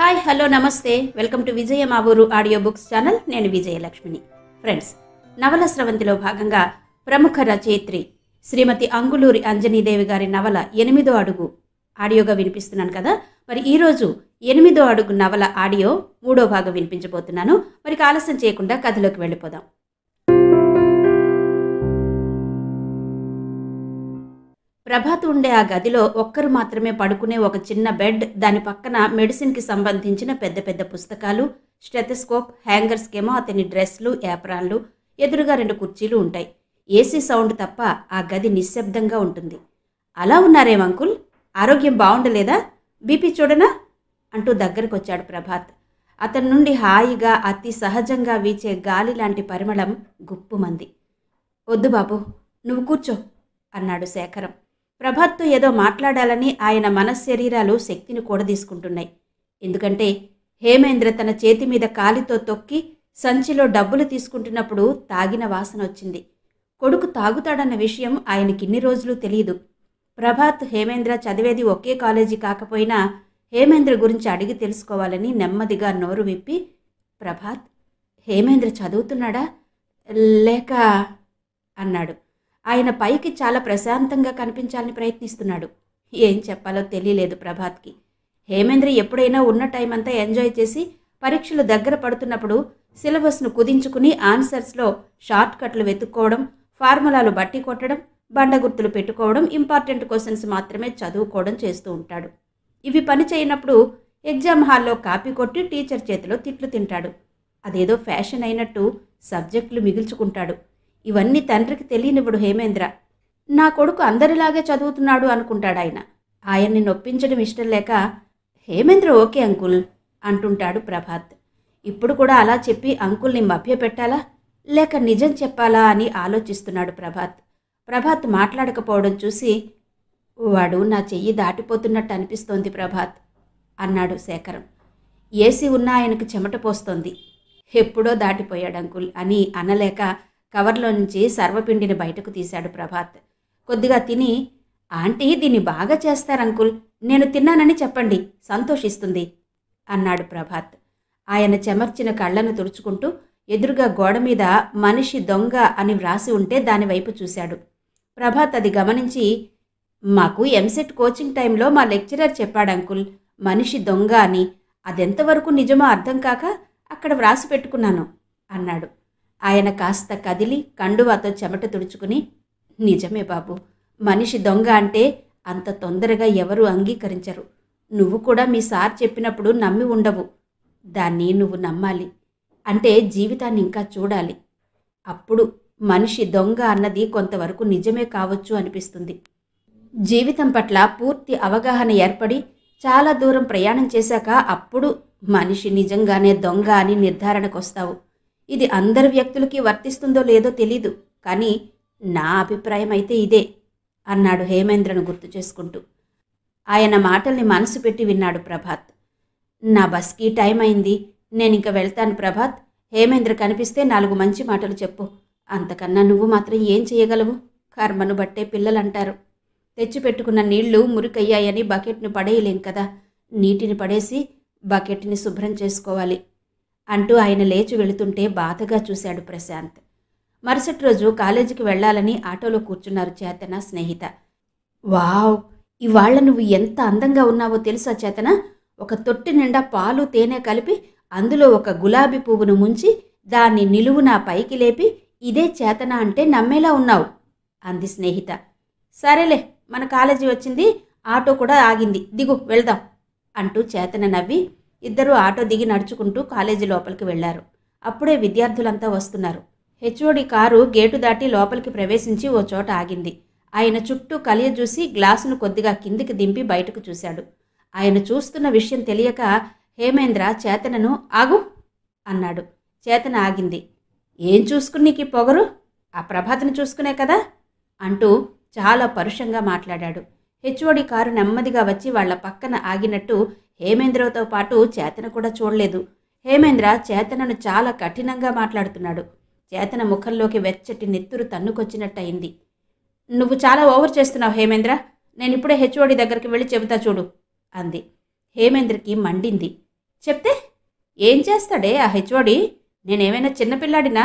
Hi hello నమస్తే welcome to విజయ మా ఊరు ఆడియో బుక్స్ ఛానల్. నేను విజయలక్ష్మిని. ఫ్రెండ్స్, నవల స్రవంతిలో భాగంగా ప్రముఖ రచయిత్రి శ్రీమతి అంగుళూరి అంజనీదేవి గారి నవల 8వ అడుగు ఆడియోగా వినిపిస్తున్నాను కదా. మరి ఈరోజు 8వ అడుగు నవల ఆడియో 3వ భాగం వినిపించబోతున్నాను. మరి ఆలస్యం చేయకుండా కథలోకి వెళ్ళిపోదాం. ప్రభాత్ ఉండే ఆ గదిలో ఒక్కరు మాత్రమే పడుకునే ఒక చిన్న బెడ్, దాని పక్కన మెడిసిన్కి సంబంధించిన పెద్ద పెద్ద పుస్తకాలు, స్టెథోస్కోప్, హ్యాంగర్స్కేమో అతని డ్రెస్లు, యాప్రాన్లు, ఎదురుగా 2 కుర్చీలు ఉంటాయి. ఏసీ సౌండ్ తప్ప ఆ గది నిశ్శబ్దంగా ఉంటుంది. అలా ఉన్నారేం అంకుల్, ఆరోగ్యం బాగుండలేదా? బీపీ చూడనా అంటూ దగ్గరకు వచ్చాడు ప్రభాత్. అతని నుండి హాయిగా అతి సహజంగా వీచే గాలి లాంటి పరిమళం గుప్పుమంది. వద్దు బాబు, నువ్వు కూర్చో అన్నాడు శేఖరం. ప్రభాత్తో ఏదో మాట్లాడాలని ఆయన మనశ్శరీరాలు శక్తిని కూడదీసుకుంటున్నాయి. ఎందుకంటే హేమేంద్ర తన చేతి మీద కాలితో తొక్కి సంచిలో డబ్బులు తీసుకుంటున్నప్పుడు తాగిన వాసన వచ్చింది. కొడుకు తాగుతాడన్న విషయం ఆయనకిన్ని రోజులు తెలియదు. ప్రభాత్ హేమేంద్ర చదివేది ఒకే కాలేజీ కాకపోయినా హేమేంద్ర గురించి అడిగి తెలుసుకోవాలని నెమ్మదిగా నోరు విప్పి, ప్రభాత్, హేమేంద్ర చదువుతున్నాడా లేక అన్నాడు. ఆయన పైకి చాలా ప్రశాంతంగా కనిపించాలని ప్రయత్నిస్తున్నాడు. ఏం చెప్పాలో తెలియలేదు ప్రభాత్కి. హేమేంద్ర ఎప్పుడైనా ఉన్న టైం అంతా ఎంజాయ్ చేసి పరీక్షలు దగ్గర పడుతున్నప్పుడు సిలబస్ను కుదించుకుని ఆన్సర్స్లో షార్ట్ కట్లు వెతుక్కోవడం, ఫార్ములాలు బట్టి కొట్టడం, బండగుర్తులు పెట్టుకోవడం, ఇంపార్టెంట్ క్వశ్చన్స్ మాత్రమే చదువుకోవడం చేస్తూ ఉంటాడు. ఇవి పని చేయనప్పుడు ఎగ్జామ్ హాల్లో కాపీ కొట్టి టీచర్ చేతిలో తిట్లు తింటాడు. అదేదో ఫ్యాషన్ అయినట్టు సబ్జెక్టులు మిగుల్చుకుంటాడు. ఇవన్నీ తండ్రికి తెలియనివ్వడు హేమేంద్ర. నా కొడుకు అందరిలాగే చదువుతున్నాడు అనుకుంటాడు ఆయన. ఆయన్ని నొప్పించడం ఇష్టం లేక, హేమేంద్ర ఓకే అంకుల్ అంటుంటాడు ప్రభాత్. ఇప్పుడు కూడా అలా చెప్పి అంకుల్ని మభ్యపెట్టాలా లేక నిజం చెప్పాలా అని ఆలోచిస్తున్నాడు ప్రభాత్. ప్రభాత్ మాట్లాడకపోవడం చూసి, వాడు నా చెయ్యి దాటిపోతున్నట్టు అనిపిస్తోంది ప్రభాత్ అన్నాడు శేఖరం. ఏసీ ఉన్నా ఆయనకు చెమట పోస్తోంది. ఎప్పుడో దాటిపోయాడు అంకుల్ అని అనలేక కవర్లో నుంచి సర్వపిండిని బయటకు తీశాడు ప్రభాత్. కొద్దిగా తిని, ఆంటీ దీన్ని బాగా చేస్తారు అంకుల్, నేను తిన్నానని చెప్పండి, సంతోషిస్తుంది అన్నాడు ప్రభాత్. ఆయన చెమర్చిన కళ్ళను తుడుచుకుంటూ ఎదురుగా గోడ మీద మనిషి దొంగ అని వ్రాసి ఉంటే దానివైపు చూశాడు. ప్రభాత్ అది గమనించి, మాకు ఎంసెట్ కోచింగ్ టైంలో మా లెక్చరర్ చెప్పాడు అంకుల్, మనిషి దొంగ అని. అదెంతవరకు నిజమో అర్థం కాక అక్కడ వ్రాసి పెట్టుకున్నాను అన్నాడు. ఆయన కాస్త కదిలి కండువాతో చెమట తుడుచుకుని, నిజమే బాబు, మనిషి దొంగ అంటే అంత తొందరగా ఎవరూ అంగీకరించరు. నువ్వు కూడా మీ సార్ చెప్పినప్పుడు నమ్మి ఉండవు. దాన్ని నువ్వు నమ్మాలి. అంటే జీవితాన్ని ఇంకా చూడాలి. అప్పుడు మనిషి దొంగ అన్నది కొంతవరకు నిజమే కావచ్చు అనిపిస్తుంది. జీవితం పట్ల పూర్తి అవగాహన ఏర్పడి చాలా దూరం ప్రయాణం చేశాక అప్పుడు మనిషి నిజంగానే దొంగ అని నిర్ధారణకొస్తావు. ఇది అందరి వ్యక్తులకి వర్తిస్తుందో లేదో తెలీదు, కానీ నా అభిప్రాయం అయితే ఇదే అన్నాడు హేమేంద్రను గుర్తు చేసుకుంటూ. ఆయన మాటల్ని మనసు పెట్టి విన్నాడు ప్రభాత్. నా బస్కి టైం అయింది, నేనింక వెళ్తాను ప్రభాత్. హేమేంద్ర కనిపిస్తే 4 మంచి మాటలు చెప్పు. అంతకన్నా నువ్వు మాత్రం ఏం చేయగలవు? కర్మను బట్టే పిల్లలంటారు. తెచ్చిపెట్టుకున్న నీళ్లు మురికయ్యాయని బకెట్ను పడేయలేం కదా. నీటిని పడేసి బకెట్ని శుభ్రం చేసుకోవాలి అంటూ ఆయన లేచి వెళుతుంటే బాధగా చూశాడు ప్రశాంత్. మరుసటి రోజు కాలేజీకి వెళ్లాలని ఆటోలో కూర్చున్నారు చేతన, స్నేహిత. వావ్, ఇవాళ నువ్వు ఎంత అందంగా ఉన్నావో తెలుసా చేతన? ఒక తొట్టి నిండా పాలు, తేనె కలిపి అందులో ఒక గులాబీ పువ్వును ముంచి దాన్ని నిలువునా పైకి లేపి ఇదే చేతన అంటే నమ్మేలా ఉన్నావు అంది స్నేహిత. సరేలే, మన కాలేజీ వచ్చింది, ఆటో కూడా ఆగింది, దిగు వెళ్దాం అంటూ చేతన నవ్వి ఇద్దరూ ఆటో దిగి నడుచుకుంటూ కాలేజీ లోపలికి వెళ్లారు. అప్పుడే విద్యార్థులంతా వస్తున్నారు. హెచ్ఓడి కారు గేటు దాటి లోపలికి ప్రవేశించి ఓ చోట ఆగింది. ఆయన చుట్టూ కలియజూసి గ్లాసును కొద్దిగా కిందికి దింపి బయటకు చూశాడు. ఆయన చూస్తున్న విషయం తెలియక హేమేంద్ర చేతనను ఆగు అన్నాడు. చేతన ఆగింది. ఏం చూసుకుని నీకు పొగరు? ఆ ప్రభాతను చూసుకునే కదా అంటూ చాలా పరుషంగా మాట్లాడాడు. హెచ్ఓడి కారు నెమ్మదిగా వచ్చి వాళ్ల పక్కన ఆగినట్టు హేమేంద్రతో పాటు చేతన కూడా చూడలేదు. హేమేంద్ర చేతనను చాలా కఠినంగా మాట్లాడుతున్నాడు. చేతన ముఖంలోకి వెచ్చటి నెత్తురు తన్నుకొచ్చినట్టయింది. నువ్వు చాలా ఓవర్ చేస్తున్నావు హేమేంద్ర, నేనిప్పుడే హెచ్ఓడి దగ్గరికి వెళ్ళి చెబుతా చూడు అంది. హేమేంద్రకి మండింది. చెప్తే ఏం చేస్తాడే ఆ హెచ్ఓడి? నేనేమైనా చిన్నపిల్లాడినా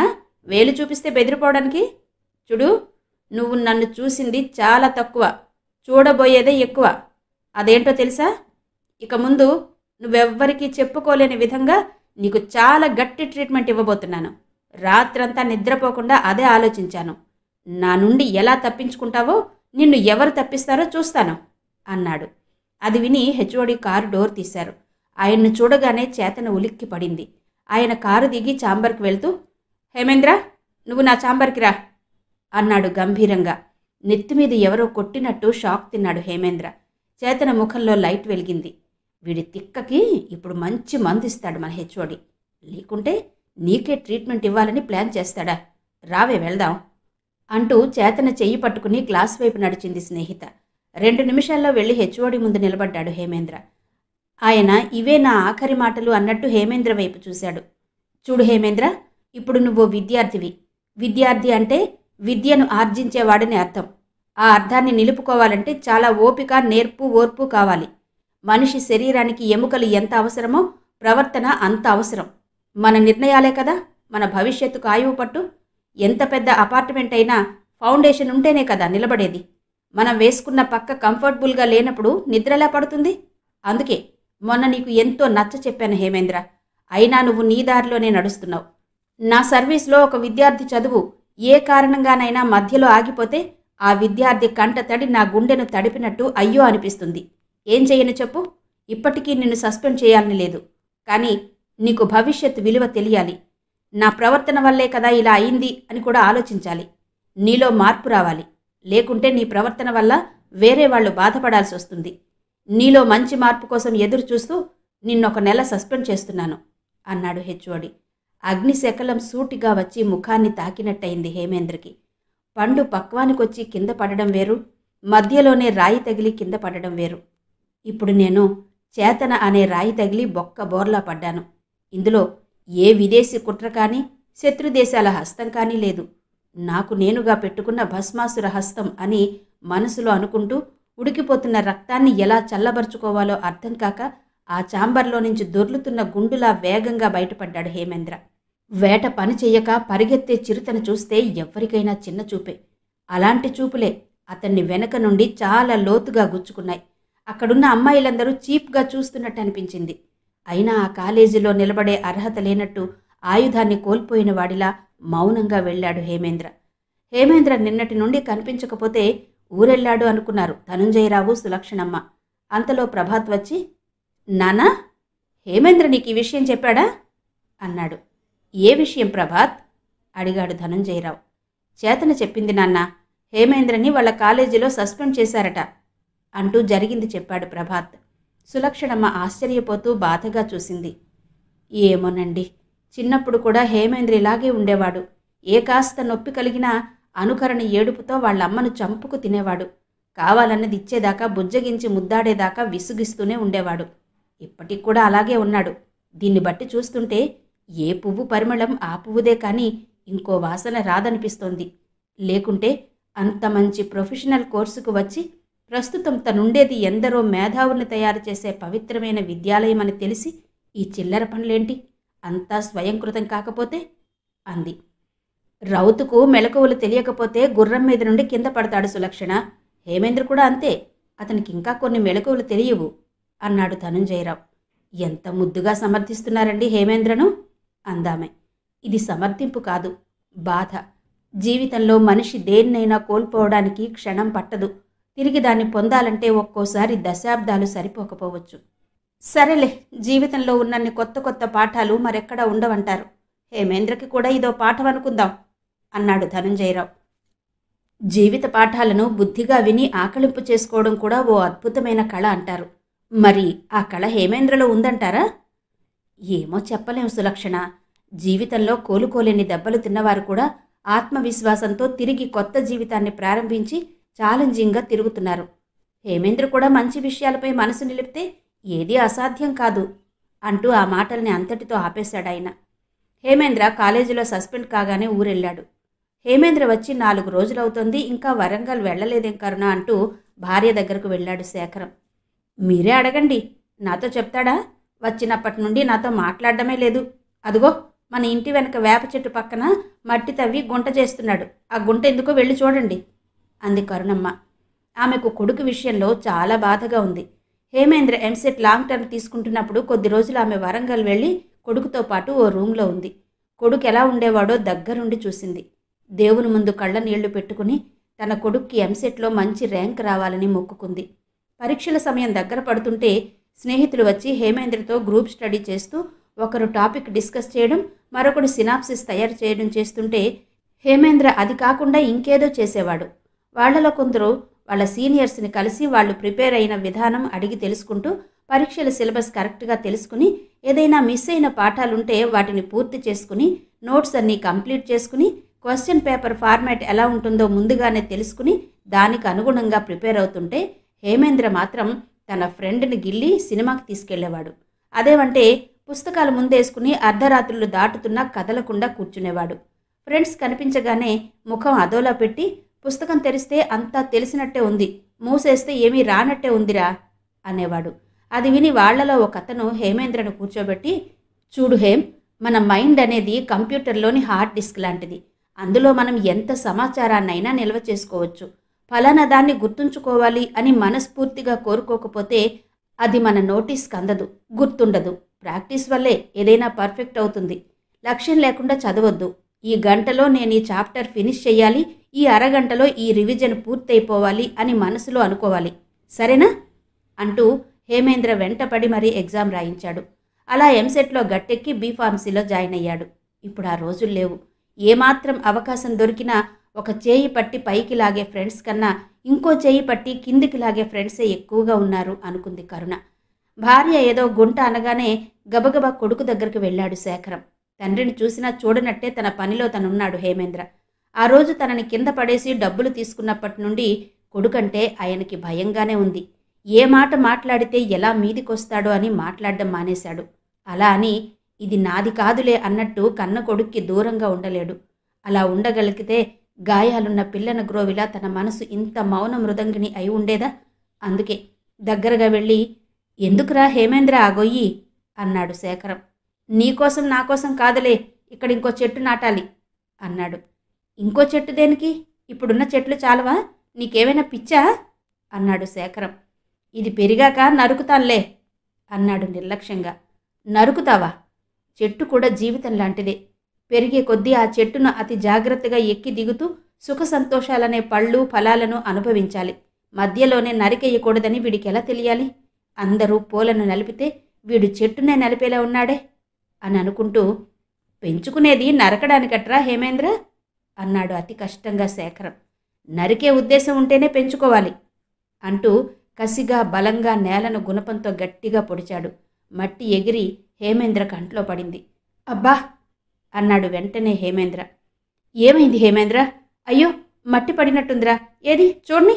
వేలు చూపిస్తే బెదిరిపోవడానికి? చూడు, నువ్వు నన్ను చూసింది చాలా తక్కువ, చూడబోయేదే ఎక్కువ. అదేంటో తెలుసా? ఇక ముందు నువ్వెవ్వరికీ చెప్పుకోలేని విధంగా నీకు చాలా గట్టి ట్రీట్మెంట్ ఇవ్వబోతున్నాను. రాత్రంతా నిద్రపోకుండా అదే ఆలోచించాను. నా నుండి ఎలా తప్పించుకుంటావో నిన్ను ఎవరు తప్పిస్తారో చూస్తాను అన్నాడు. అది విని హెచ్ఓడి కారు డోర్ తీశారు. ఆయన్ను చూడగానే చేతన ఉలిక్కి పడింది. ఆయన కారు దిగి ఛాంబర్కి వెళ్తూ, హేమేంద్ర, నువ్వు నా ఛాంబర్కి రా అన్నాడు గంభీరంగా. నెత్తిమీద ఎవరో కొట్టినట్టు షాక్ తిన్నాడు హేమేంద్ర. చేతన ముఖంలో లైట్ వెలిగింది. వీడి తిక్కకి ఇప్పుడు మంచి మందు ఇస్తాడు మన హెచ్ఓడి. లేకుంటే నీకే ట్రీట్మెంట్ ఇవ్వాలని ప్లాన్ చేస్తాడా? రావే వెళ్దాం అంటూ చేతన చెయ్యి పట్టుకుని క్లాస్ వైపు నడిచింది స్నేహిత. 2 నిమిషాల్లో వెళ్ళి హెచ్ఓడి ముందు నిలబడ్డాడు హేమేంద్ర. ఆయన ఇవే నా ఆఖరి మాటలు అన్నట్టు హేమేంద్ర వైపు చూశాడు. చూడు హేమేంద్ర, ఇప్పుడు నువ్వు విద్యార్థివి. విద్యార్థి అంటే విద్యను ఆర్జించేవాడని అర్థం. ఆ అర్థాన్ని నిలుపుకోవాలంటే చాలా ఓపిక, నేర్పు, ఓర్పు కావాలి. మనిషి శరీరానికి ఎముకలు ఎంత అవసరమో ప్రవర్తన అంత అవసరం. మన నిర్ణయాలే కదా మన భవిష్యత్తుకు ఆయువు పట్టు. ఎంత పెద్ద అపార్ట్మెంట్ అయినా ఫౌండేషన్ ఉంటేనే కదా నిలబడేది. మనం వేసుకున్న పక్క కంఫర్టబుల్గా లేనప్పుడు నిద్రలా పడుతుంది. అందుకే మొన్న నీకు ఎంతో నచ్చ చెప్పాను హేమేంద్ర. అయినా నువ్వు నీ దారిలోనే నడుస్తున్నావు. నా సర్వీస్లో ఒక విద్యార్థి చదువు ఏ కారణంగానైనా మధ్యలో ఆగిపోతే ఆ విద్యార్థి కంట తడి నా గుండెను తడిపినట్టు అయ్యో అనిపిస్తుంది. ఏం చేయను చెప్పు? ఇప్పటికీ నిన్ను సస్పెండ్ చేయాలని లేదు. కానీ నీకు భవిష్యత్తు విలువ తెలియాలి. నా ప్రవర్తన వల్లే కదా ఇలా అయింది అని కూడా ఆలోచించాలి. నీలో మార్పు రావాలి. లేకుంటే నీ ప్రవర్తన వల్ల వేరే వాళ్ళు బాధపడాల్సి వస్తుంది. నీలో మంచి మార్పు కోసం ఎదురు చూస్తూ నిన్నొక నెల సస్పెండ్ చేస్తున్నాను అన్నాడు హెచ్ఓడి. అగ్నిశకలం సూటిగా వచ్చి ముఖాన్ని తాకినట్టయింది హేమేంద్రకి. పండు పక్వానికొచ్చి కింద పడడం వేరు, మధ్యలోనే రాయి తగిలి కింద పడడం వేరు. ఇప్పుడు నేను చేతన అనే రాయి తగిలి బొక్క బోర్లా పడ్డాను. ఇందులో ఏ విదేశీ కుట్ర కానీ శత్రుదేశాల హస్తం కానీ లేదు. నాకు నేనుగా పెట్టుకున్న భస్మాసుర హస్తం అని మనసులో అనుకుంటూ ఉడికిపోతున్న రక్తాన్ని ఎలా చల్లబరుచుకోవాలో అర్థం కాక ఆ ఛాంబర్లో నుంచి దొర్లుతున్న గుండులా వేగంగా బయటపడ్డాడు హేమేంద్ర. వేట పని చెయ్యక పరిగెత్తే చిరుతను చూస్తే ఎవ్వరికైనా చిన్న చూపే. అలాంటి చూపులే అతన్ని వెనక నుండి చాలా లోతుగా గుచ్చుకున్నాయి. అక్కడున్న అమ్మాయిలందరూ చీప్గా చూస్తున్నట్టు అనిపించింది. అయినా ఆ కాలేజీలో నిలబడే అర్హత లేనట్టు ఆయుధాన్ని కోల్పోయిన వాడిలా మౌనంగా వెళ్ళాడు హేమేంద్ర. హేమేంద్ర నిన్నటి నుండి కనిపించకపోతే ఊరెళ్ళాడు అనుకున్నారు ధనుంజయరావు, సులక్షణమ్మ. అంతలో ప్రభాత్ వచ్చి, నానా, హేమేంద్ర నీకు ఈ విషయం చెప్పాడా అన్నాడు. ఏ విషయం ప్రభాత్ అడిగాడు ధనుంజయరావు. చేతన చెప్పింది నాన్న, హేమేంద్రని వాళ్ళ కాలేజీలో సస్పెండ్ చేశారట అంటూ జరిగింది చెప్పాడు ప్రభాత్. సులక్షణమ్మ ఆశ్చర్యపోతూ బాధగా చూసింది. ఏమోనండి, చిన్నప్పుడు కూడా హేమేంద్ర ఇలాగే ఉండేవాడు. ఏ కాస్త నొప్పి కలిగినా అనుకరణ ఏడుపుతో వాళ్ళమ్మను చంపుకు తినేవాడు. కావాలన్నది ఇచ్చేదాకా బుజ్జగించి ముద్దాడేదాకా విసుగిస్తూనే ఉండేవాడు. ఇప్పటికి కూడా అలాగే ఉన్నాడు. దీన్ని బట్టి చూస్తుంటే ఏ పువ్వు పరిమళం ఆ పువ్వుదే కానీ ఇంకో వాసన రాదనిపిస్తోంది. లేకుంటే అంత మంచి ప్రొఫెషనల్ కోర్సుకు వచ్చి ప్రస్తుతం తనుండేది ఎందరో మేధావుల్ని తయారు చేసే పవిత్రమైన విద్యాలయం అని తెలిసి ఈ చిల్లర పనులేంటి? అంతా స్వయంకృతం కాకపోతే అంది. రౌతుకు మెలకువలు తెలియకపోతే గుర్రం మీద నుండి కింద పడతాడు సులక్షణ. హేమేంద్ర కూడా అంతే. అతనికి ఇంకా కొన్ని మెలకువలు తెలియవు అన్నాడు ధనుంజయరావు. ఎంత ముద్దుగా సమర్థిస్తున్నారండి హేమేంద్రను అందామె. ఇది సమర్థింపు కాదు, బాధ. జీవితంలో మనిషి దేన్నైనా కోల్పోవడానికి క్షణం పట్టదు. తిరిగి దాన్ని పొందాలంటే ఒక్కోసారి దశాబ్దాలు సరిపోకపోవచ్చు. సరేలే, జీవితంలో ఉన్నన్ని కొత్త కొత్త పాఠాలు మరెక్కడా ఉండవంటారు. హేమేంద్రకి కూడా ఇదో పాఠం అనుకుందాం అన్నాడు ధనుంజయరావు. జీవిత పాఠాలను బుద్ధిగా విని ఆకలింపు చేసుకోవడం కూడా ఓ అద్భుతమైన కళ అంటారు. మరి ఆ కళ హేమేంద్రలో ఉందంటారా? ఏమో చెప్పలేం సులక్షణ. జీవితంలో కోలుకోలేని దెబ్బలు తిన్నవారు కూడా ఆత్మవిశ్వాసంతో తిరిగి కొత్త జీవితాన్ని ప్రారంభించి ఛాలెంజింగ్గా తిరుగుతున్నారు. హేమేంద్ర కూడా మంచి విషయాలపై మనసు నిలిపితే ఏదీ అసాధ్యం కాదు అంటూ ఆ మాటల్ని అంతటితో ఆపేశాడాయన. హేమేంద్ర కాలేజీలో సస్పెండ్ కాగానే ఊరెళ్ళాడు. హేమేంద్ర వచ్చి 4 రోజులవుతోంది, ఇంకా వరంగల్ వెళ్ళలేదేం కరుణ అంటూ భార్య దగ్గరకు వెళ్ళాడు శేఖరం. మీరే అడగండి, నాతో చెప్తాడా? వచ్చినప్పటి నుండి నాతో మాట్లాడడమే లేదు. అదిగో మన ఇంటి వెనక వేప చెట్టు పక్కన మట్టి తవ్వి గుంట చేస్తున్నాడు. ఆ గుంట ఎందుకో వెళ్ళి చూడండి అంది కరుణమ్మ. ఆమెకు కొడుకు విషయంలో చాలా బాధగా ఉంది. హేమేంద్ర ఎంసెట్ లాంగ్ టర్మ్ తీసుకుంటున్నప్పుడు కొద్ది రోజులు ఆమె వరంగల్ వెళ్ళి కొడుకుతో పాటు ఓ రూమ్లో ఉంది. కొడుకు ఎలా ఉండేవాడో దగ్గరుండి చూసింది. దేవుని ముందు కళ్ళ నీళ్లు పెట్టుకుని తన కొడుక్కి ఎంసెట్లో మంచి ర్యాంక్ రావాలని మొక్కుకుంది. పరీక్షల సమయం దగ్గర పడుతుంటే స్నేహితులు వచ్చి హేమేంద్రతో గ్రూప్ స్టడీ చేస్తూ ఒకరు టాపిక్ డిస్కస్ చేయడం, మరొకడు సినాప్సిస్ తయారు చేయడం చేస్తుంటే హేమేంద్ర అది కాకుండా ఇంకేదో చేసేవాడు. వాళ్లలో కొందరు వాళ్ళ సీనియర్స్ని కలిసి వాళ్ళు ప్రిపేర్ అయిన విధానం అడిగి తెలుసుకుంటూ పరీక్షల సిలబస్ కరెక్ట్గా తెలుసుకుని ఏదైనా మిస్ అయిన పాఠాలుంటే వాటిని పూర్తి చేసుకుని నోట్స్ అన్నీ కంప్లీట్ చేసుకుని క్వశ్చన్ పేపర్ ఫార్మాట్ ఎలా ఉంటుందో ముందుగానే తెలుసుకుని దానికి అనుగుణంగా ప్రిపేర్ అవుతుంటే హేమేంద్ర మాత్రం తన ఫ్రెండ్ని గిల్లి సినిమాకి తీసుకెళ్లేవాడు. అదేమంటే పుస్తకాలు ముందేసుకుని అర్ధరాత్రులు దాటుతున్నా కదలకుండా కూర్చునేవాడు. ఫ్రెండ్స్ కనిపించగానే ముఖం అదోలా పెట్టి పుస్తకం తెరిస్తే అంతా తెలిసినట్టే ఉంది, మూసేస్తే ఏమీ రానట్టే ఉందిరా అనేవాడు. అది విని వాళ్లలో ఒక అతను హేమేంద్రను కూర్చోబెట్టి, చూడు హేమ్, మన మైండ్ అనేది కంప్యూటర్లోని హార్డ్ డిస్క్ లాంటిది. అందులో మనం ఎంత సమాచారాన్నైనా నిల్వ చేసుకోవచ్చు. ఫలానా దాన్ని గుర్తుంచుకోవాలి అని మనస్ఫూర్తిగా కోరుకోకపోతే అది మన నోటీస్కి అందదు, గుర్తుండదు. ప్రాక్టీస్ వల్లే ఏదైనా పర్ఫెక్ట్ అవుతుంది. లక్ష్యం లేకుండా చదవద్దు. ఈ గంటలో నేను ఈ చాప్టర్ ఫినిష్ చేయాలి, ఈ అరగంటలో ఈ రివిజన్ పూర్తయిపోవాలి అని మనసులో అనుకోవాలి. సరేనా అంటూ హేమేంద్ర వెంటపడి మరీ ఎగ్జామ్ రాయించాడు. అలా ఎంసెట్లో గట్టెక్కి బీఫార్మసీలో జాయిన్ అయ్యాడు. ఇప్పుడు ఆ రోజులు లేవు. ఏమాత్రం అవకాశం దొరికినా ఒక చేయి పట్టి పైకి లాగే ఫ్రెండ్స్ కన్నా ఇంకో చేయి పట్టి కిందికి లాగే ఫ్రెండ్సే ఎక్కువగా ఉన్నారు అనుకుంది కరుణ. భార్య ఏదో గుంట అనగానే గబగబా కొడుకు దగ్గరికి వెళ్ళాడు శేఖరం. తండ్రిని చూసినా చూడనట్టే తన పనిలో తనున్నాడు హేమేంద్ర. ఆ రోజు తనని కింద పడేసి డబ్బులు తీసుకున్నప్పటి నుండి కొడుకంటే ఆయనకి భయంగానే ఉంది. ఏ మాట మాట్లాడితే ఎలా మీదికొస్తాడో అని మాట్లాడడం మానేశాడు. అలా అని ఇది నాది కాదులే అన్నట్టు కన్న కొడుక్కి దూరంగా ఉండలేడు. అలా ఉండగలిగితే గాయాలున్న పిల్లన గ్రోవిలా తన మనసు ఇంత మౌన మృదంగిని అయి ఉండేదా? అందుకే దగ్గరగా వెళ్ళి, ఎందుకురా హేమేంద్ర ఆ గొయ్యి అన్నాడు శేఖరం. నీకోసం నాకోసం కాదులే, ఇక్కడ ఇంకో చెట్టు నాటాలి అన్నాడు. ఇంకో చెట్టు దేనికి? ఇప్పుడున్న చెట్లు చాలవా? నీకేమైనా పిచ్చా అన్నాడు శేఖరం. ఇది పెరిగాక నరుకుతాన్లే అన్నాడు నిర్లక్ష్యంగా. నరుకుతావా? చెట్టు కూడా జీవితం లాంటిదే. పెరిగే కొద్దీ ఆ చెట్టును అతి జాగ్రత్తగా ఎక్కి దిగుతూ సుఖ సంతోషాలనే పళ్ళు ఫలాలను అనుభవించాలి. మధ్యలోనే నరికేయకూడదని వీడికి ఎలా తెలియాలి? అందరూ పూలను నలిపితే వీడు చెట్టునే నలిపేలా ఉన్నాడే అని అనుకుంటూ, పెంచుకునేది నరకడానికట్రా హేమేంద్ర అన్నాడు అతి కష్టంగా శేఖరం. నరికే ఉద్దేశం ఉంటేనే పెంచుకోవాలి అంటూ కసిగా బలంగా నేలను గుణపంతో గట్టిగా పొడిచాడు. మట్టి ఎగిరి హేమేంద్ర కంట్లో పడింది. అబ్బా అన్నాడు వెంటనే హేమేంద్ర. ఏమైంది హేమేంద్ర? అయ్యో మట్టి పడినట్టుందిరా, ఏది చూడ్ని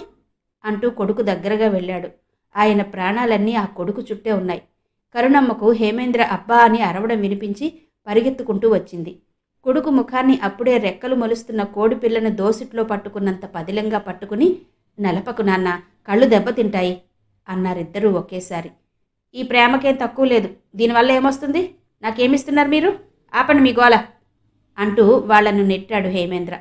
అంటూ కొడుకు దగ్గరగా వెళ్ళాడు. ఆయన ప్రాణాలన్నీ ఆ కొడుకు చుట్టే ఉన్నాయి. కరుణమ్మకు హేమేంద్ర అబ్బా అని అరవడం వినిపించి పరిగెత్తుకుంటూ వచ్చింది. కొడుకు ముఖాన్ని అప్పుడే రెక్కలు మొలుస్తున్న కోడిపిల్లను దోసిట్లో పట్టుకున్నంత పదిలంగా పట్టుకుని, నలపకు నాన్న, కళ్ళు దెబ్బతింటాయి అన్నారిద్దరూ ఒకేసారి. ఈ ప్రేమకేం తక్కువ లేదు, దీనివల్ల ఏమొస్తుంది? నాకేమిస్తున్నారు మీరు? ఆపండి మీ గోల అంటూ వాళ్లను నెట్టాడు హేమేంద్ర.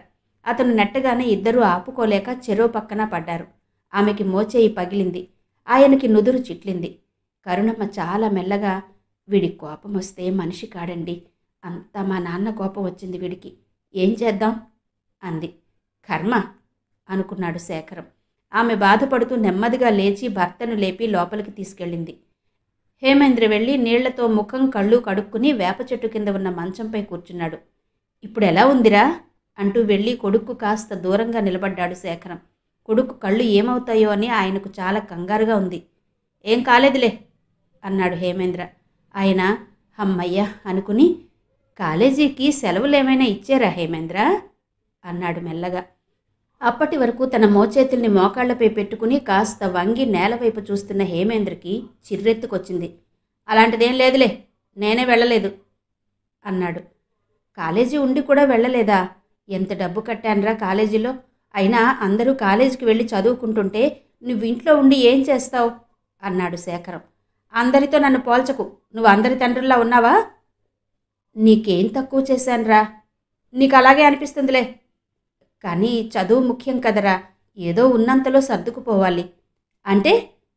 అతను నెట్టగానే ఇద్దరూ ఆపుకోలేక చెరో పక్కన పడ్డారు. ఆమెకి మోచేయి పగిలింది, ఆయనకి నుదురు చిట్లింది. కరుణమ్మ చాలా మెల్లగా, వీడి కోపం వస్తే మనిషి కాడండి, అంతా మా నాన్న కోపం వచ్చింది వీడికి, ఏం చేద్దాం అంది. కర్మ అనుకున్నాడు శేఖరం. ఆమె బాధపడుతూ నెమ్మదిగా లేచి భర్తను లేపి లోపలికి తీసుకెళ్ళింది. హేమేంద్ర వెళ్ళి నీళ్లతో ముఖం కళ్ళు కడుక్కుని వేప చెట్టు కింద ఉన్న మంచంపై కూర్చున్నాడు. ఇప్పుడు ఎలా ఉందిరా అంటూ వెళ్ళి కొడుక్కు కాస్త దూరంగా నిలబడ్డాడు శేఖరం. కొడుకు కళ్ళు ఏమవుతాయో అని ఆయనకు చాలా కంగారుగా ఉంది. ఏం కాలేదులే అన్నాడు హేమేంద్ర. ఆయన హమ్మయ్య అనుకుని, కాలేజీకి సెలవులేమైనా ఇచ్చారా హేమేంద్ర అన్నాడు మెల్లగా. అప్పటి వరకు తన మోచేతుల్ని మోకాళ్లపై పెట్టుకుని కాస్త వంగి నేలవైపు చూస్తున్న హేమేంద్రకి చిర్రెత్తుకొచ్చింది. అలాంటిదేం లేదులే, నేనే వెళ్ళలేదు అన్నాడు. కాలేజీ ఉండి కూడా వెళ్ళలేదా? ఎంత డబ్బు కట్టానురా కాలేజీలో, అయినా అందరూ కాలేజీకి వెళ్ళి చదువుకుంటుంటే నువ్వు ఇంట్లో ఉండి ఏం చేస్తావు అన్నాడు శేఖరం. అందరితో నన్ను పోల్చకు. నువ్వు అందరి తండ్రుల్లా ఉన్నావా? నీకేం తక్కువ చేశానురా? నీకు అలాగే అనిపిస్తుందిలే. కానీ చదువు ముఖ్యం కదరా. ఏదో ఉన్నంతలో సర్దుకుపోవాలి. అంటే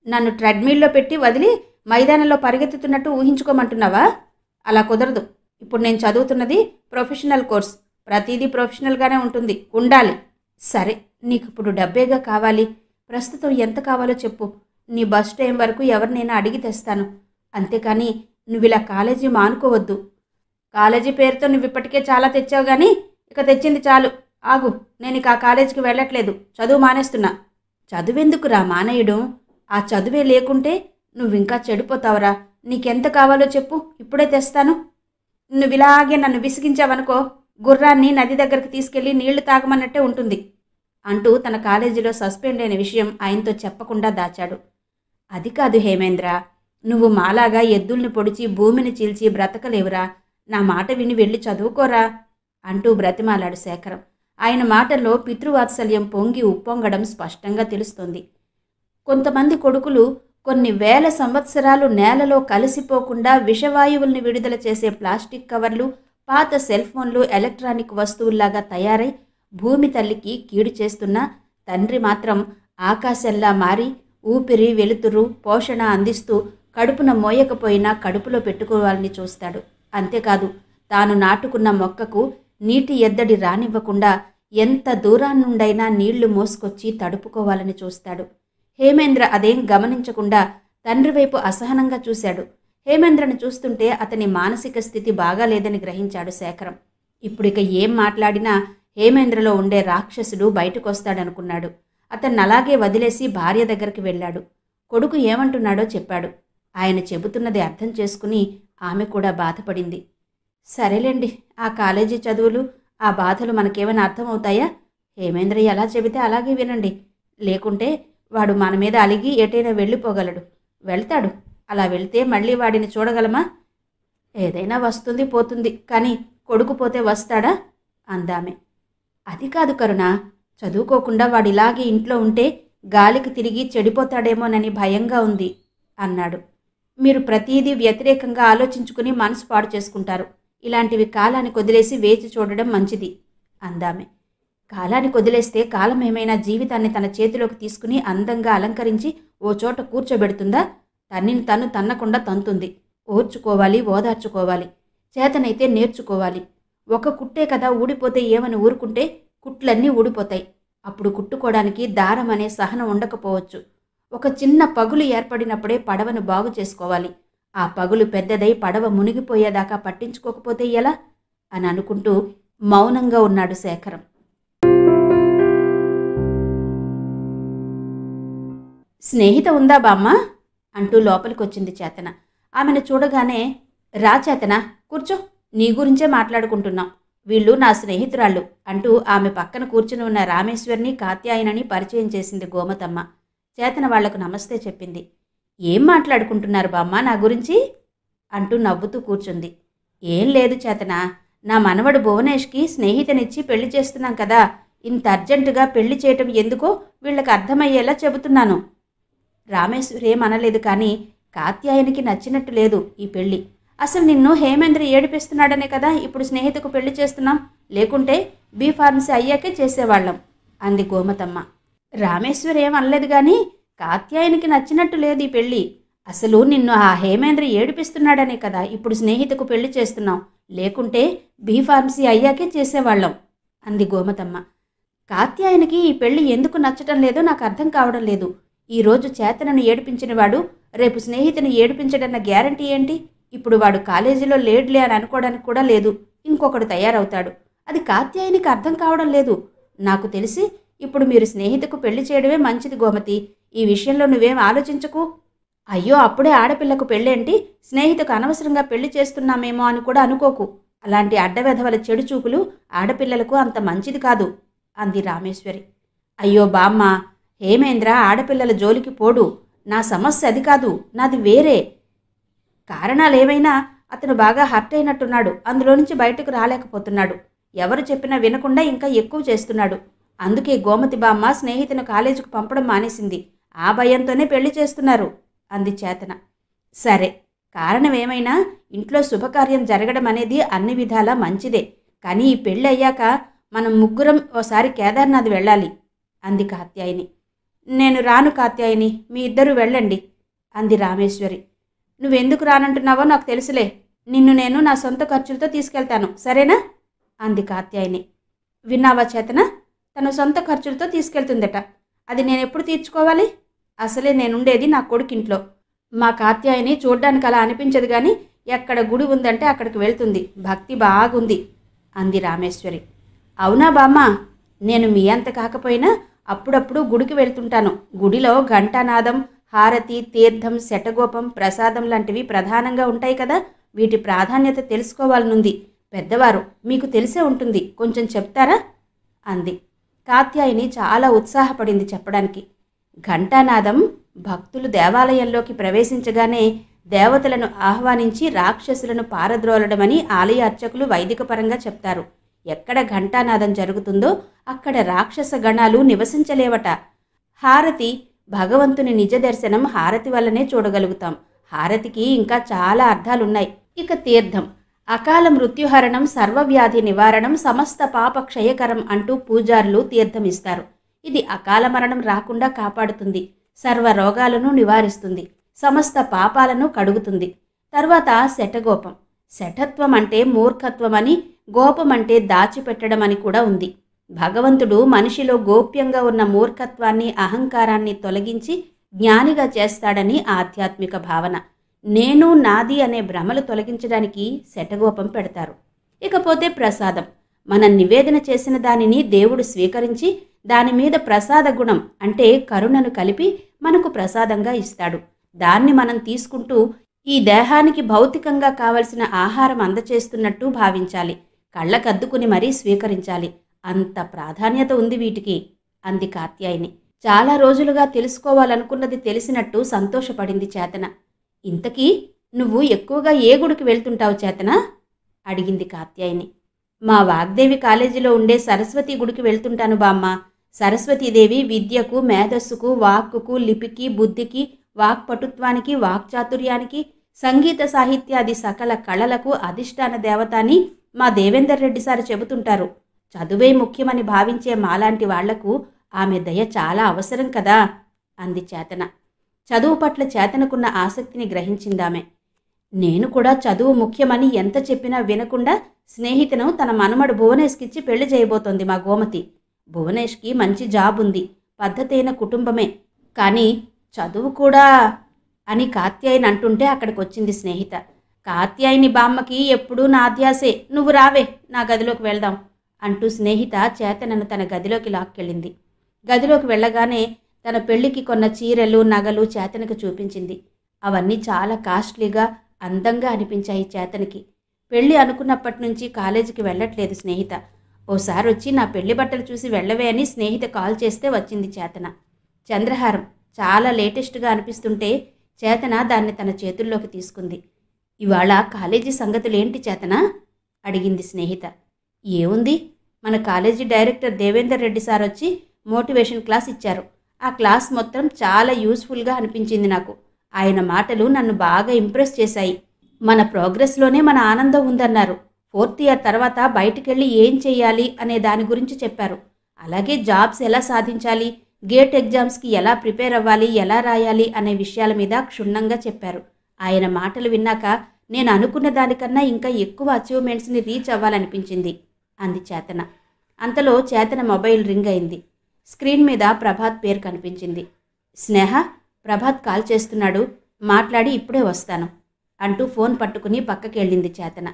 నన్ను ట్రెడ్మిల్లో పెట్టి వదిలి మైదానంలో పరిగెత్తుతున్నట్టు ఊహించుకోమంటున్నావా? అలా కుదరదు. ఇప్పుడు నేను చదువుతున్నది ప్రొఫెషనల్ కోర్స్. ప్రతిదీ ప్రొఫెషనల్గానే ఉండాలి. సరే, నీకు ఇప్పుడు డబ్బేగా కావాలి. ప్రస్తుతం ఎంత కావాలో చెప్పు. నీ బస్ టైం వరకు ఎవరినైనా అడిగి తెస్తాను. అంతేకాని నువ్వు ఇలా కాలేజీ మానుకోవద్దు. కాలేజీ పేరుతో నువ్వు ఇప్పటికే చాలా తెచ్చావు కానీ ఇక తెచ్చింది చాలు. ఆగు, నేను ఇక ఆ కాలేజీకి వెళ్ళట్లేదు. చదువు మానేస్తున్నా. చదువెందుకురా మానేయడం? ఆ చదువే లేకుంటే నువ్వింకా చెడిపోతావురా. నీకెంత కావాలో చెప్పు, ఇప్పుడే తెస్తాను. నువ్విలాగే నన్ను విసిగించావనుకో, గుర్రాన్ని నది దగ్గరకు తీసుకెళ్లి నీళ్లు తాగమన్నట్టే ఉంటుంది అంటూ తన కాలేజీలో సస్పెండ్ అయిన విషయం ఆయనతో చెప్పకుండా దాచాడు. అది కాదు హేమేంద్ర, నువ్వు మాలాగా ఎద్దుల్ని పొడిచి భూమిని చీల్చి బ్రతకలేవురా. నా మాట విని వెళ్ళి చదువుకోరా అంటూ బ్రతిమాలాడు శేఖరం. ఆయన మాటల్లో పితృవాత్సల్యం పొంగి ఉప్పొంగడం స్పష్టంగా తెలుస్తోంది. కొంతమంది కొడుకులు కొన్ని వేల సంవత్సరాలు నేలలో కలిసిపోకుండా విషవాయువుల్ని విడుదల చేసే ప్లాస్టిక్ కవర్లు, పాత సెల్ ఫోన్లు, ఎలక్ట్రానిక్ వస్తువుల్లాగా తయారై భూమి తల్లికి కీడు చేస్తున్నా తండ్రి మాత్రం ఆకాశంలా మారి ఊపిరి, వెలుతురు, పోషణ అందిస్తూ కడుపున మోయకపోయినా కడుపులో పెట్టుకోవాలని చూస్తాడు. అంతేకాదు, తాను నాటుకున్న మొక్కకు నీటి ఎద్దడి రానివ్వకుండా ఎంత దూరాన్నుండైనా నీళ్లు మోసుకొచ్చి తడుపుకోవాలని చూస్తాడు. హేమేంద్ర అదేం గమనించకుండా తండ్రి వైపు అసహనంగా చూశాడు. హేమేంద్రను చూస్తుంటే అతని మానసిక స్థితి బాగాలేదని గ్రహించాడు శేఖరం. ఇప్పుడిక ఏం మాట్లాడినా హేమేంద్రలో ఉండే రాక్షసుడు బయటకొస్తాడనుకున్నాడు. అతన్ని అలాగే వదిలేసి భార్య దగ్గరికి వెళ్ళాడు. కొడుకు ఏమంటున్నాడో చెప్పాడు. ఆయన చెబుతున్నది అర్థం చేసుకుని ఆమె కూడా బాధపడింది. సరేలేండి, ఆ కాలేజీ చదువులు, ఆ బాధలు మనకేమైనా అర్థమవుతాయా? హేమేంద్ర ఎలా చెబితే అలాగే వినండి. లేకుంటే వాడు మన మీద అలిగి ఎటైనా వెళ్ళిపోగలడు. వెళ్తాడు. అలా వెళ్తే మళ్ళీ వాడిని చూడగలమా? ఏదైనా వస్తుంది పోతుంది, కానీ కొడుకు పోతే వస్తాడా? అందామె. అది కాదు కరుణ, చదువుకోకుండా వాడిలాగే ఇంట్లో ఉంటే గాలికి తిరిగి చెడిపోతాడేమోనని భయంగా ఉంది అన్నాడు. మీరు ప్రతీదీ వ్యతిరేకంగా ఆలోచించుకుని మనసు పాడు చేసుకుంటారు. ఇలాంటివి కాలానికి వదిలేసి వేచి చూడడం మంచిది అందామె. కాలానికి వదిలేస్తే కాలం ఏమైనా జీవితాన్ని తన చేతిలోకి తీసుకుని అందంగా అలంకరించి ఓ చోట కూర్చోబెడుతుందా? తన్నిని తను తన్నకుండా తంతుంది. ఓర్చుకోవాలి, ఓదార్చుకోవాలి. చేతనైతే నేర్చుకోవాలి. ఒక కుట్టే కదా ఊడిపోతే ఏమని ఊరుకుంటే కుట్లన్నీ ఊడిపోతాయి. అప్పుడు కుట్టుకోవడానికి దారం అనే సహనం ఉండకపోవచ్చు. ఒక చిన్న పగులు ఏర్పడినప్పుడే పడవను బాగు చేసుకోవాలి. ఆ పగులు పెద్దదై పడవ మునిగిపోయేదాకా పట్టించుకోకపోతే ఎలా అని అనుకుంటూ మౌనంగా ఉన్నాడు శేఖరం. స్నేహిత ఉందా బామ్మ అంటూ లోపలికొచ్చింది చేతన. ఆమెను చూడగానే, రా చేతన, కూర్చో, నీ గురించే మాట్లాడుకుంటున్నాం. వీళ్ళు నా స్నేహితురాళ్ళు అంటూ ఆమె పక్కన కూర్చుని ఉన్న రామేశ్వర్ని, కాత్యాయనని పరిచయం చేసింది గోమతమ్మ. చేతన వాళ్లకు నమస్తే చెప్పింది. ఏం మాట్లాడుకుంటున్నారు బామ్మ నా గురించి అంటూ నవ్వుతూ కూర్చుంది. ఏం లేదు చేతన, నా మనవడు భువనేష్కి స్నేహితనిచ్చి పెళ్లి చేస్తున్నాం కదా, ఇంత అర్జెంటుగా పెళ్లి చేయటం ఎందుకో వీళ్ళకి అర్థమయ్యేలా చెబుతున్నాను. రామేశ్వర్ ఏమనలేదు, కానీ కాత్యాయనికి నచ్చినట్టు లేదు ఈ పెళ్లి. అసలు నిన్ను హేమేంద్ర ఏడిపిస్తున్నాడనే కదా ఇప్పుడు స్నేహితకు పెళ్లి చేస్తున్నాం, లేకుంటే B.Pharmacy అయ్యాకే చేసేవాళ్ళం అంది గోమతమ్మ. రామేశ్వర్ ఏమనలేదు, కానీ కాత్యాయనికి నచ్చినట్టు లేదు ఈ పెళ్లి. అసలు నిన్ను ఆ హేమేంద్ర ఏడిపిస్తున్నాడనే కదా ఇప్పుడు స్నేహితకు పెళ్లి చేస్తున్నాం, లేకుంటే B.Pharmacy అయ్యాకే చేసేవాళ్ళం అంది గోమతమ్మ. కాత్యాయనికి ఈ పెళ్లి ఎందుకు నచ్చటం లేదో నాకు అర్థం కావడం లేదు. ఈరోజు చేతనను ఏడిపించినవాడు రేపు స్నేహితుని ఏడిపించడన్న గ్యారంటీ ఏంటి? ఇప్పుడు వాడు కాలేజీలో లేడులే అని అనుకోవడానికి కూడా లేదు, ఇంకొకడు తయారవుతాడు. అది కాత్యాయనికి అర్థం కావడం లేదు. నాకు తెలిసి ఇప్పుడు మీరు స్నేహితుకు పెళ్లి చేయడమే మంచిది గోమతి. ఈ విషయంలో నువ్వేం ఆలోచించకు. అయ్యో, అప్పుడే ఆడపిల్లకు పెళ్ళేంటి, స్నేహితుకు అనవసరంగా పెళ్లి చేస్తున్నామేమో అని కూడా అనుకోకు. అలాంటి అడ్డవెధవల చెడు చూపులు ఆడపిల్లలకు అంత మంచిది కాదు అంది రామేశ్వరి. అయ్యో బామ్మ, హేమేంద్ర ఆడపిల్లల జోలికి పోడు. నా సమస్య అది కాదు, నాది వేరే. కారణాలేవైనా అతను బాగా హర్ట్ అయినట్టున్నాడు. అందులో నుంచి బయటకు రాలేకపోతున్నాడు. ఎవరు చెప్పినా వినకుండా ఇంకా ఎక్కువ చేస్తున్నాడు. అందుకే గోమతి బామ్మ స్నేహితుని కాలేజీకి పంపడం మానేసింది. ఆ భయంతోనే పెళ్లి చేస్తున్నారు అంది చేతన. సరే, కారణమేమైనా ఇంట్లో శుభకార్యం జరగడం అనేది అన్ని విధాలా మంచిదే. కానీ ఈ పెళ్ళయ్యాక మనం ముగ్గురం ఓసారి కేదార్నాథ్ వెళ్ళాలి అంది కాత్యాయని. నేను రాను కాత్యాయని, మీ ఇద్దరూ వెళ్ళండి అంది రామేశ్వరి. నువ్వెందుకు రానంటున్నావో నాకు తెలుసులే. నిన్ను నేను నా సొంత ఖర్చులతో తీసుకెళ్తాను, సరేనా అంది కాత్యాయని. విన్నావా చేతన? తన సొంత ఖర్చులతో తీసుకెళ్తుందట. అది నేనెప్పుడు తీర్చుకోవాలి? అసలే నేనుండేది నా కొడుకింట్లో. మా కాత్యాయని చూడ్డానికి అలా అనిపించదు, కానీ ఎక్కడ గుడి ఉందంటే అక్కడికి వెళ్తుంది. భక్తి బాగుంది అంది రామేశ్వరి. అవునా బామ్మ? నేను మీ అంత కాకపోయినా అప్పుడప్పుడు గుడికి వెళ్తుంటాను. గుడిలో ఘంటానాదం, హారతి, తీర్థం, శటగోపం, ప్రసాదం లాంటివి ప్రధానంగా ఉంటాయి కదా. వీటి ప్రాధాన్యత తెలుసుకోవాలనుంది. పెద్దవారు, మీకు తెలిసే ఉంటుంది, కొంచెం చెప్తారా అంది. కాత్యాయని చాలా ఉత్సాహపడింది చెప్పడానికి. ఘంటానాదం భక్తులు దేవాలయంలోకి ప్రవేశించగానే దేవతలను ఆహ్వానించి రాక్షసులను పారద్రోలడమని ఆలయ అర్చకులు వైదికపరంగా చెప్తారు. ఎక్కడ ఘంటానాదం జరుగుతుందో అక్కడ రాక్షస గణాలు నివసించలేవట. హారతి, భగవంతుని నిజ దర్శనం హారతి వల్లనే చూడగలుగుతాం. హారతికి ఇంకా చాలా అర్థాలున్నాయి. ఇక తీర్థం, అకాల మృత్యుహరణం, సర్వవ్యాధి నివారణం, సమస్త పాప క్షయకరం అంటూ పూజారులు తీర్థం ఇస్తారు. ఇది అకాల మరణం రాకుండా కాపాడుతుంది, సర్వ రోగాలను నివారిస్తుంది, సమస్త పాపాలను కడుగుతుంది. తర్వాత శటగోపం. శఠత్వం అంటే మూర్ఖత్వమని, గోపం అంటే దాచిపెట్టడం అని కూడా ఉంది. భగవంతుడు మనిషిలో గోప్యంగా ఉన్న మూర్ఖత్వాన్ని, అహంకారాన్ని తొలగించి జ్ఞానిగా చేస్తాడని ఆధ్యాత్మిక భావన. నేను, నాది అనే భ్రమలు తొలగించడానికి శటగోపం పెడతారు. ఇకపోతే ప్రసాదం. మనం నివేదన చేసిన దానిని దేవుడు స్వీకరించి దాని మీద ప్రసాద గుణం అంటే కరుణను కలిపి మనకు ప్రసాదంగా ఇస్తాడు. దాన్ని మనం తీసుకుంటూ ఈ దేహానికి భౌతికంగా కావలసిన ఆహారం అందచేస్తున్నట్టు భావించాలి. కళ్ళకద్దుకుని మరీ స్వీకరించాలి. అంత ప్రాధాన్యత ఉంది వీటికి అంది కాత్యాయని. చాలా రోజులుగా తెలుసుకోవాలనుకున్నది తెలిసినట్టు సంతోషపడింది చేతన. ఇంతకీ నువ్వు ఎక్కువగా ఏ గుడికి వెళ్తుంటావు చేతన అడిగింది కాత్యాయని. మా వాగ్దేవి కాలేజీలో ఉండే సరస్వతి గుడికి వెళ్తుంటాను బామ్మ. సరస్వతీదేవి విద్యకు, మేధస్సుకు, వాక్కుకు, లిపికి, బుద్ధికి, వాక్పటుత్వానికి, వాక్చాతుర్యానికి, సంగీత సాహిత్యాది సకల కళలకు అధిష్టాన దేవత అని మా దేవేందర్ రెడ్డి సార్ చెబుతుంటారు. చదువే ముఖ్యమని భావించే మాలాంటి వాళ్లకు ఆమె దయ చాలా అవసరం కదా అంది చేతన. చదువు పట్ల చేతనకున్న ఆసక్తిని గ్రహించిందామె. నేను కూడా చదువు ముఖ్యమని ఎంత చెప్పినా వినకుండా స్నేహితును తన మనమడు భువనేష్కిచ్చి పెళ్లి చేయబోతోంది మా గోమతి. భువనేష్కి మంచి జాబ్ ఉంది, పద్ధతైన కుటుంబమే. కానీ చదువు కూడా అని కాత్యాయని అంటుంటే అక్కడికి వచ్చింది స్నేహిత. కాత్యాయని బామ్మకి ఎప్పుడూ నా అధ్యాసే, నువ్వు రావే నా గదిలోకి వెళ్దాం అంటూ స్నేహిత చేతనను తన గదిలోకి లాక్కెళ్ళింది. గదిలోకి వెళ్ళగానే తన పెళ్లికి కొన్న చీరలు, నగలు చేతనకు చూపించింది. అవన్నీ చాలా కాస్ట్లీగా, అందంగా అనిపించాయి చేతనికి. పెళ్లి అనుకున్నప్పటి నుంచి కాలేజీకి వెళ్ళట్లేదు స్నేహిత. ఓసారి వచ్చి నా పెళ్లి బట్టలు చూసి వెళ్ళవే అని స్నేహిత కాల్ చేస్తే వచ్చింది చేతన. చంద్రహారం చాలా లేటెస్ట్గా అనిపిస్తుంటే చేతన దాన్ని తన చేతుల్లోకి తీసుకుంది. ఇవాళ కాలేజీ సంగతులేంటి చేతన అడిగింది స్నేహిత. ఏముంది, మన college director Devender Reddy sir వచ్చి మోటివేషన్ క్లాస్ ఇచ్చారు. ఆ క్లాస్ మొత్తం చాలా యూస్ఫుల్గా అనిపించింది నాకు. ఆయన మాటలు నన్ను బాగా ఇంప్రెస్ చేశాయి. మన ప్రోగ్రెస్లోనే మన ఆనందం ఉందన్నారు. 4th ఇయర్ తర్వాత బయటికెళ్ళి ఏం చెయ్యాలి అనే దాని గురించి చెప్పారు. అలాగే జాబ్స్ ఎలా సాధించాలి, గేట్ ఎగ్జామ్స్కి ఎలా ప్రిపేర్ అవ్వాలి, ఎలా రాయాలి అనే విషయాల మీద క్షుణ్ణంగా చెప్పారు. ఆయన మాటలు విన్నాక నేను అనుకున్న దానికన్నా ఇంకా ఎక్కువ అచీవ్మెంట్స్ని రీచ్ అవ్వాలనిపించింది అంది చేతన. అంతలో చేతన మొబైల్ రింగ్ అయింది. స్క్రీన్ మీద ప్రభాత్ పేరు కనిపించింది. స్నేహ, ప్రభాత్ కాల్ చేస్తున్నాడు, మాట్లాడి ఇప్పుడే వస్తాను అంటూ ఫోన్ పట్టుకుని పక్కకి వెళ్ళింది చేతన.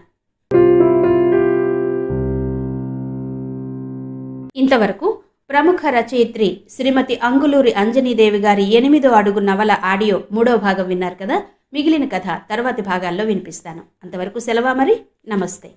ఇంతవరకు ప్రముఖ రచయిత్రి శ్రీమతి అంగులూరి అంజనీదేవి గారి 8వ అడుగు నవల ఆడియో 3వ భాగం విన్నారు కదా. మిగిలిన కథ తర్వాతి భాగాల్లో వినిపిస్తాను. అంతవరకు సెలవా మరి. నమస్తే.